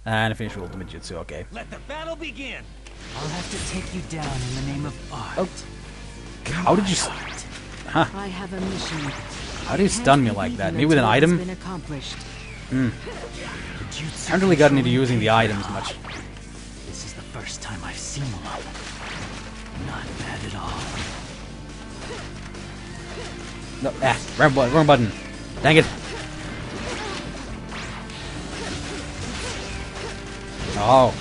And finish with ultimate jutsu, okay. Let the battle begin. I'll have to take you down in the name of art. Oh. How did you... Huh. I have a mission. How do you stun me like that? Maybe with an item? Hmm. I haven't really gotten into using the items much. This is the first time I've seen one. Not bad at all. No, wrong button. Dang it. Oh.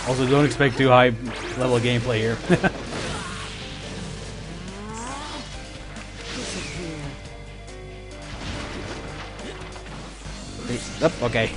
Also, don't expect too high level gameplay here. Oh, okay.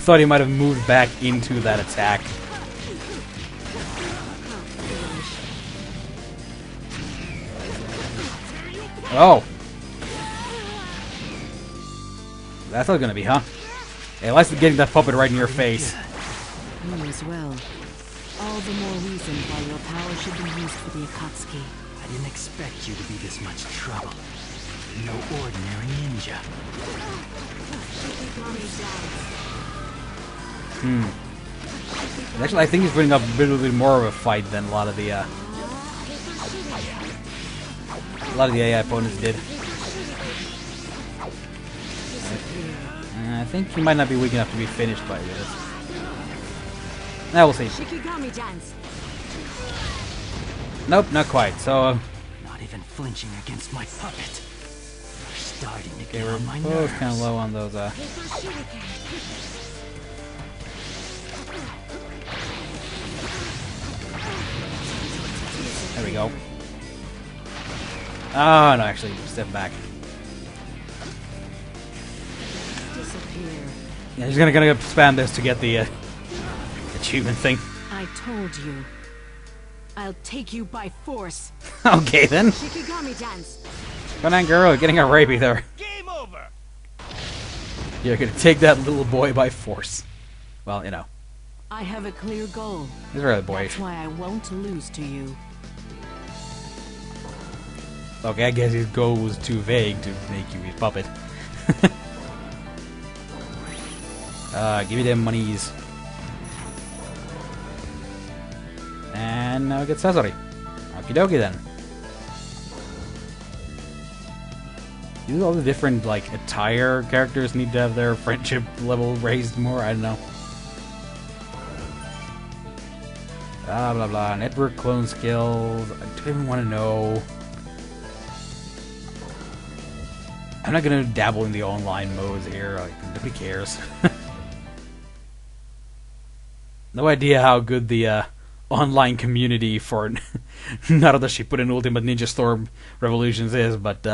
Thought he might have moved back into that attack. Oh! That's how it's gonna be, huh? Hey, let's getting that puppet right in your face. Me as well. All the more reason why your power should be used for the Akatsuki. I didn't expect you to be this much trouble. No ordinary ninja. Actually, I think he's putting up a little bit more of a fight than a lot of the AI opponents did. I think he might not be weak enough to be finished by this. Now we'll see. Nope, not quite. So, not even flinching against my puppet. Starting to get we're on my both nerves. kind of low on those. There we go. Oh no, actually, step back. Yeah, he's gonna spam this to get the achievement thing. I told you. I'll take you by force. Okay then. Shikigami dance. Come on, girl, getting a rapey there. Game over. You're gonna take that little boy by force. Well, you know. I have a clear goal. He's really boyish. That's why I won't lose to you. Okay, I guess his goal was too vague to make you his puppet. Give me them monies. And now get Sasori. Okie dokie then. Do all the different, like, attire characters need to have their friendship level raised more? I don't know. Blah blah blah. Network clone skills. I don't even want to know. I'm not gonna dabble in the online modes here. Like, nobody cares. No idea how good the online community for Naruto Shippuden Ultimate Ninja Storm Revolutions is, but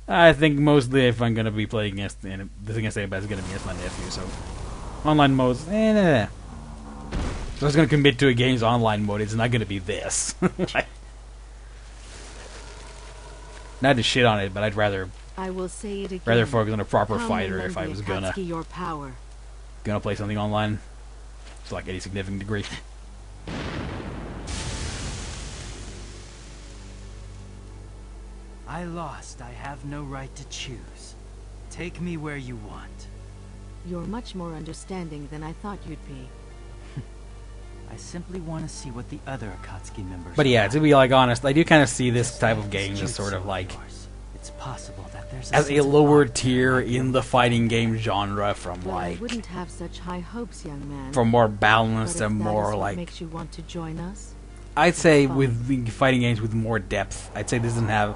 I think mostly if I'm gonna be playing against this against anybody, it's gonna be against my nephew. So online modes, So I was gonna commit to a game's online mode. It's not gonna be this. Not to shit on it, but I'd rather say it again. rather focus on a proper fighter if I was gonna play something online to like any significant degree. I lost. I have no right to choose. Take me where you want. You're much more understanding than I thought you'd be. I simply want to see what the other Akatsuki members. But yeah, to be like honest, I do kind of see this type of game as sort of like it's possible that there's as a lower tier in the fighting game genre from Well, like I wouldn't have such high hopes, young man. from more balanced But if and that more is what like makes you want to join us? I'd say fine. with the fighting games with more depth. I'd say this doesn't have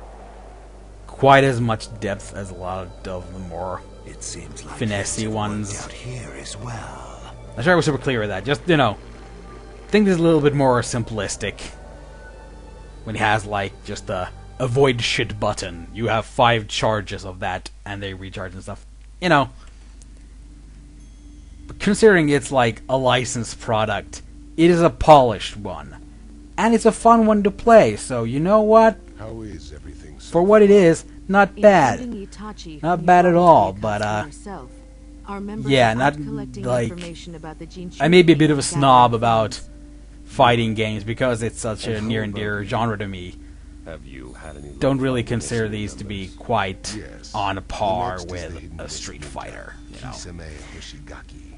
quite as much depth as a lot of the more it seems like finessey ones. out here as well. I'm sure I was super clear with that. Just, you know, I think this is a little bit more simplistic. When he has, like, just a avoid shit button. You have 5 charges of that, and they recharge and stuff. You know. But considering it's, like, a licensed product, it is a polished one. And it's a fun one to play, so you know what? How is everything? For what it is, not bad. Including Itachi, Not who bad you at are all, to but, Akatsuki yourself. Our members yeah, are not, collecting like, information about the Jinchuriki I may be a bit of a snob gathering about funds. fighting games because it's such a near and dear genre to me. Have you had any don't luck really finding consider missing these to be members? quite Yes. on par The next is with the hidden a Street ninja, Fighter, you know. Kisame Hoshigaki.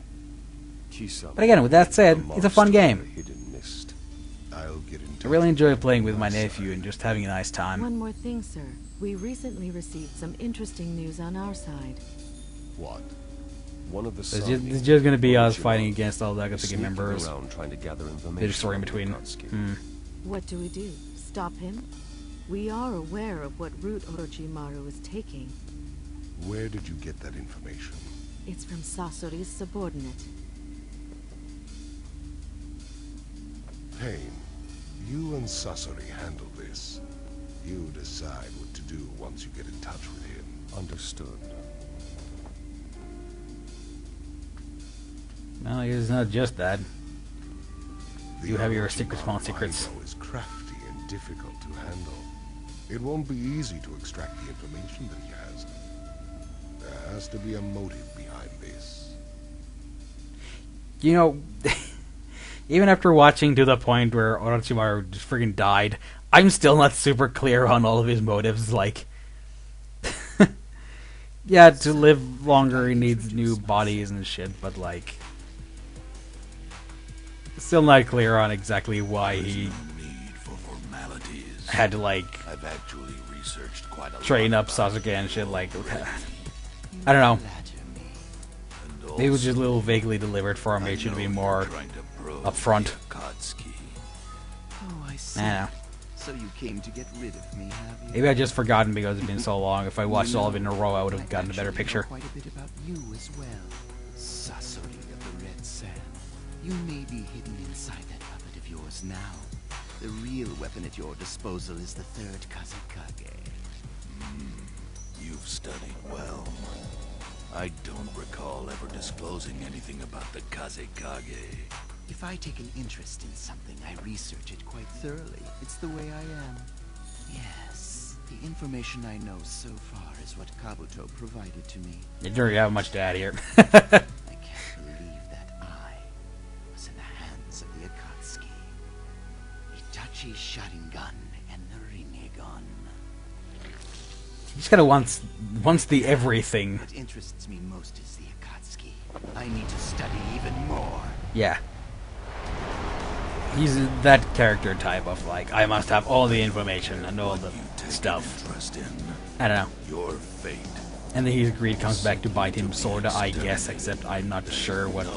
Kisame, But again, with that said, the it's a fun monster game. of the hidden mist. I'll get in touch I really with enjoy you playing on with my side. nephew and just having a nice time. One more thing, sir. We recently received some interesting news on our side. What? One of the It's Sami, just gonna be us Orochimaru, fighting against all the is Akatsuki sneaking members. around trying to gather information There's a story in on the between. Akatsuki. What do we do? Stop him? We are aware of what route Orochimaru is taking. Where did you get that information? It's from Sasori's subordinate. Pain, you and Sasori handle this. You decide what to do once you get in touch with him. Understood. Well, it's not just that. The You have your Orochimaru secret small secrets. Ido is crafty and difficult to handle. It won't be easy to extract the information that he has. There has to be a motive behind this. You know, even after watching to the point where Orochimaru just friggin' died, I'm still not super clear on all of his motives. Like, yeah, to live longer he needs new bodies and shit, but like, still not clear on exactly why he need for formalities. had to like I've actually researched quite a train lot up Sasuke and shit. Like, I don't know. Maybe it was just a little vaguely delivered for him. It should be more upfront. Oh, I see. I don't know. So you came to get rid of me, have you? Maybe I just forgotten because it's been so long. If I watched all of it in a row, I would have gotten a better actually picture. know quite a bit about you as well. Sasori of the Red Sand. You may be hidden inside that puppet of yours now. The real weapon at your disposal is the third Kazekage. You've studied well. I don't recall ever disclosing anything about the Kazekage. If I take an interest in something, I research it quite thoroughly. It's the way I am. Yes, the information I know so far is what Kabuto provided to me. You don't really have much to add here. I can't believe that I was in the hands of the Akatsuki. Itachi Sharingan and the Rinnegan. He just kind of wants the everything. What interests me most is the Akatsuki. I need to study even more. Yeah. He's that character type of like, I must have all the information and all the stuff. Interest in I don't know. your fate. And then his greed comes back to bite him, sorta, I guess, except I'm not sure what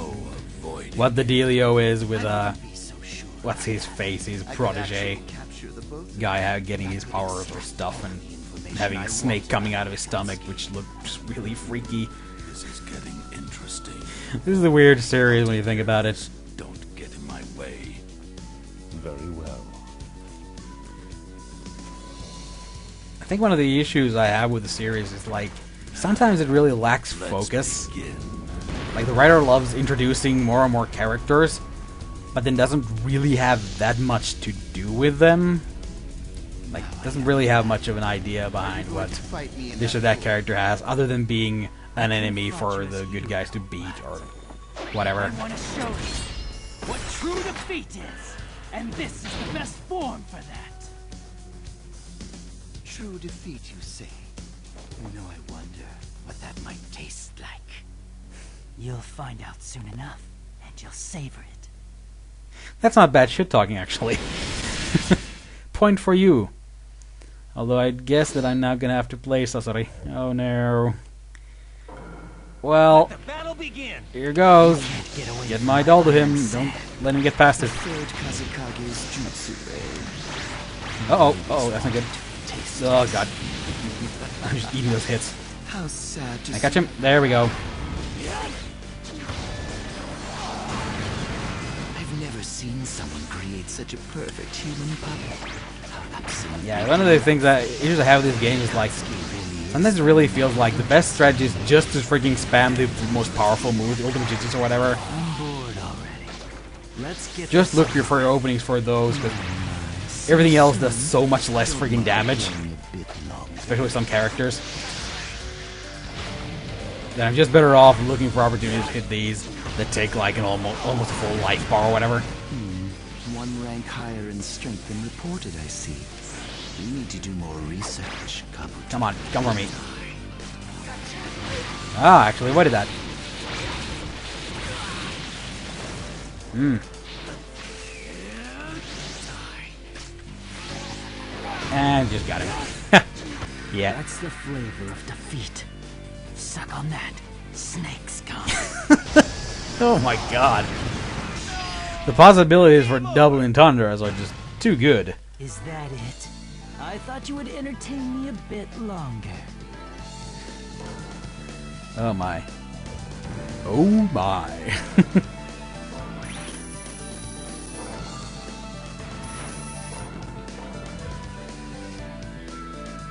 the dealio is with, I wouldn't be so sure. what's his face, his I could protege actually capture the both of guy you. getting his powers or stuff and having a snake coming out of his stomach, which looks really freaky. This is getting interesting. This is a weird series when you think about it. Don't get in my way. Very well. I think one of the issues I have with the series is like sometimes it really lacks focus. Begin. Like the writer loves introducing more and more characters, but then doesn't really have that much to do with them. Like doesn't really have much of an idea behind what this or that character has, other than being an enemy for the good guys to beat or whatever. I want to show you what true defeat is, and this is the best form for that. True defeat, you say? You know, I wonder what that might taste like. You'll find out soon enough, and you'll savor it. That's not bad shit talking, actually. Point for you. Although I guess that I'm now gonna have to play Sasori. Oh no. Well, The battle begin. here goes. Get away Get from my doll to him. Red Don't Sand. let him get past it. Third Kazekage's jutsu ray. Uh-oh. Oh, that's not good. Oh, God. I'm just eating those hits. How sad to I catch him. There we go. I've never seen someone create such a perfect human puppet. How absolutely Yeah, one of the things that issues I have with this game is like sometimes it really feels like the best strategy is just to freaking spam the most powerful move, the ultimate jutsu or whatever. I'm bored already. Let's get Just this look for your openings for those, because everything else does so much less freaking damage, a bit long. especially with some characters. Then I'm just better off looking for opportunities to hit these that take like an almost a full life bar or whatever. One rank higher in strength than reported, I see. You need to do more research, Kabuto. Come on, come for me. Ah, actually avoided that. And just got him. Yeah. That's the flavor of defeat. Suck on that, snake scum. Oh my god. The possibilities for double entendres are just too good. Is that it? I thought you would entertain me a bit longer. Oh my. Oh my.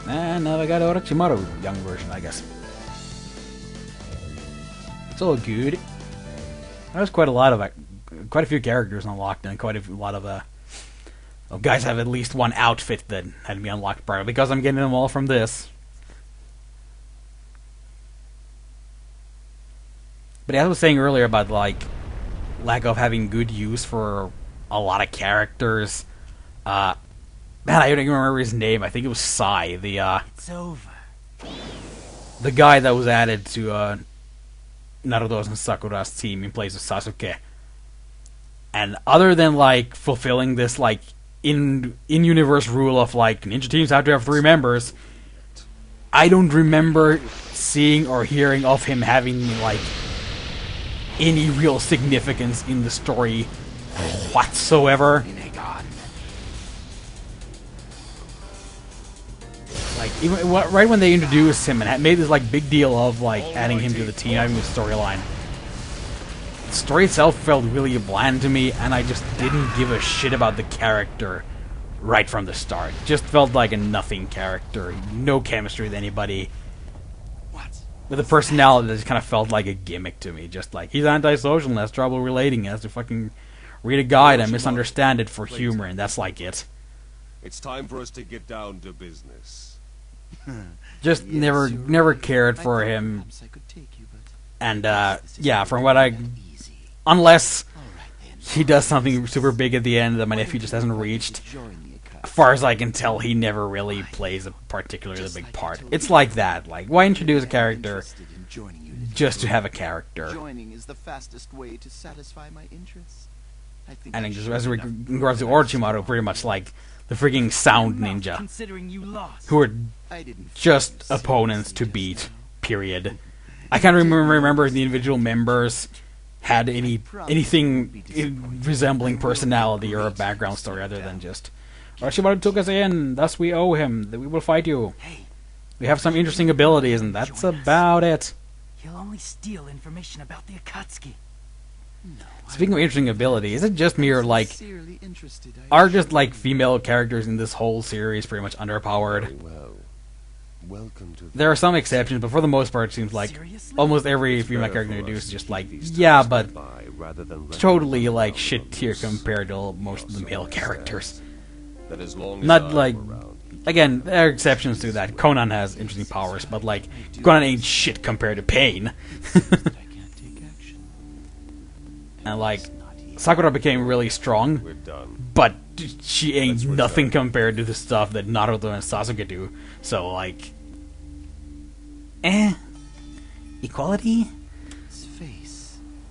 And now I got Orochimaru, young version, I guess. It's all good. There's quite a few characters unlocked, and quite a lot of guys have at least one outfit that had to be unlocked prior, because I'm getting them all from this. But as I was saying earlier about like lack of having good use for a lot of characters, man, I don't even remember his name. I think it was Sai, It's over. the guy that was added to Naruto's and Sakura's team in place of Sasuke. And other than like fulfilling this like in-universe rule of like ninja teams have to have 3 members, I don't remember seeing or hearing of him having like any real significance in the story whatsoever. Like even right when they introduced him and made this like big deal of like adding him to the team, having the storyline, the story itself felt really bland to me, and I just didn't give a shit about the character right from the start. Just felt like a nothing character, no chemistry with anybody, with a personality that just kind of felt like a gimmick to me. Just like, he's antisocial and has trouble relating, he has to fucking read a guide and misunderstand it for humor, and that's like it. It's time for us to get down to business. Just never cared for him. And yeah, from what unless he does something super big at the end that my nephew just hasn't reached, as far as I can tell, he never really plays a particularly big part. It's like that. Like, why introduce a character just to have a character? Joining is the fastest way to satisfy my interests. And then just as regards to Orochimaru, pretty much like the freaking sound ninja, Considering you lost. who are just opponents to beat, period. I can't remember if the individual members had anything resembling personality or a background story other than just Orochimaru took us in, thus we owe him, that we will fight you. We have some interesting abilities, and that's about it. He'll only steal information about the Akatsuki. Speaking of interesting ability, is it just me or like are just like female characters in this whole series pretty much underpowered? Well, welcome to There are some exceptions, but for the most part, it seems like almost every female character introduced is just like, yeah, but totally like shit tier compared to most of the male characters. that as long as Not I'm like, around, again, there are exceptions to that. Conan has interesting powers, but like Conan ain't shit compared to Pain. And like Sakura became really strong, we're done. but she ain't nothing compared to the stuff that Naruto and Sasuke do. So like, equality.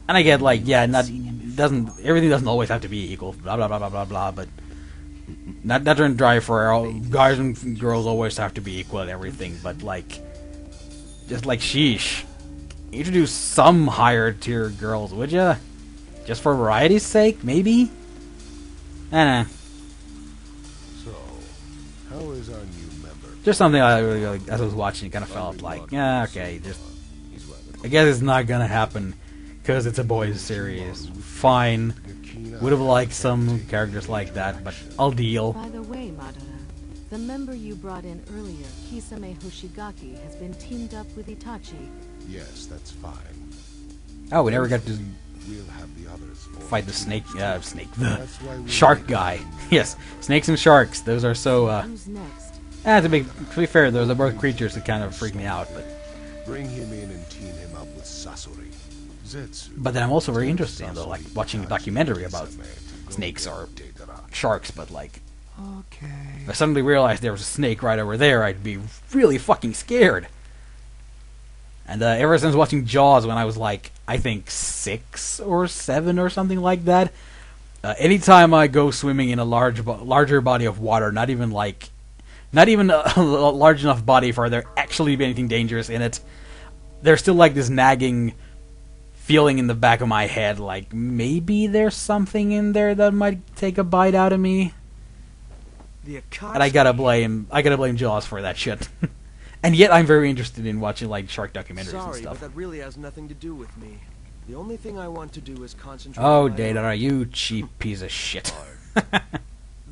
And I get like, yeah, everything doesn't always have to be equal. Blah blah blah blah blah blah. But not doesn't drive for all guys and girls always have to be equal at everything. But like, just like sheesh, introduce some higher tier girls, would ya? Just for variety's sake, maybe? I don't know. So, how is our new member? Just something I really, like, as I was watching, it kind of felt like, yeah, okay, just, I guess it's not gonna happen, because it's a boys series. Fine. Would have liked some characters like that, but I'll deal. By the way, Madara, the member you brought in earlier, Kisame Hoshigaki, has been teamed up with Itachi. Yes, that's fine. Oh, we never got to We'll have the others fight the the shark guy. Yes, snakes and sharks, those are so, Who's next? to be fair, those are both creatures that kind of freak me out, but Bring him in and team him up with Sasori. Zetsu. But then I'm also very interested in, though, like, watching a documentary about snakes or sharks, but, like, Okay. If I suddenly realized there was a snake right over there, I'd be really fucking scared. And ever since watching Jaws when I was like, I think 6 or 7 or something like that, anytime I go swimming in a larger body of water, not even a large enough body for there actually to be anything dangerous in it, there's still like this nagging feeling in the back of my head, like maybe there's something in there that might take a bite out of me. And I gotta blame Jaws for that shit. And yet I'm very interested in watching like shark documentaries and Sorry, stuff. but that really has nothing to do with me. The only thing I want to do is concentrate Oh, on my Data, art. you cheap piece of shit.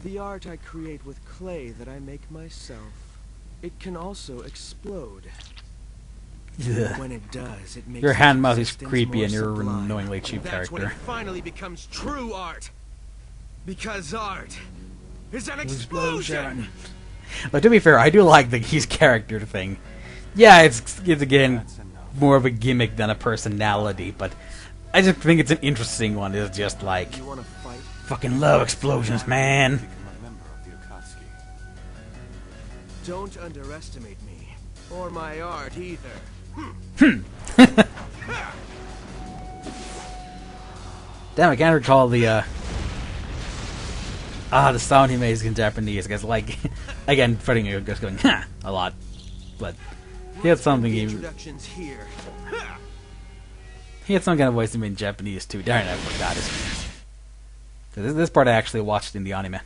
The art I create with clay that I make myself. It can also explode. Ugh. When it does, it makes Your its hand mouth is existence creepy more and you're an sublime. annoyingly cheap That's when it character. finally becomes true art. Because art is an explosion. But to be fair, I do like his character thing. Yeah, it's again more of a gimmick than a personality, but I just think it's an interesting one. It's just like, You want to fight? fucking love explosions, man. Become a member of the Akatsuki. Don't underestimate me. Or my art either. Damn, I can't recall the sound he makes in Japanese. Because like, again, Freddie just going ha a lot, but he had something Introductions here. he had some kind of voice to me in Japanese too. Darn, I forgot it. So this part I actually watched in the anime.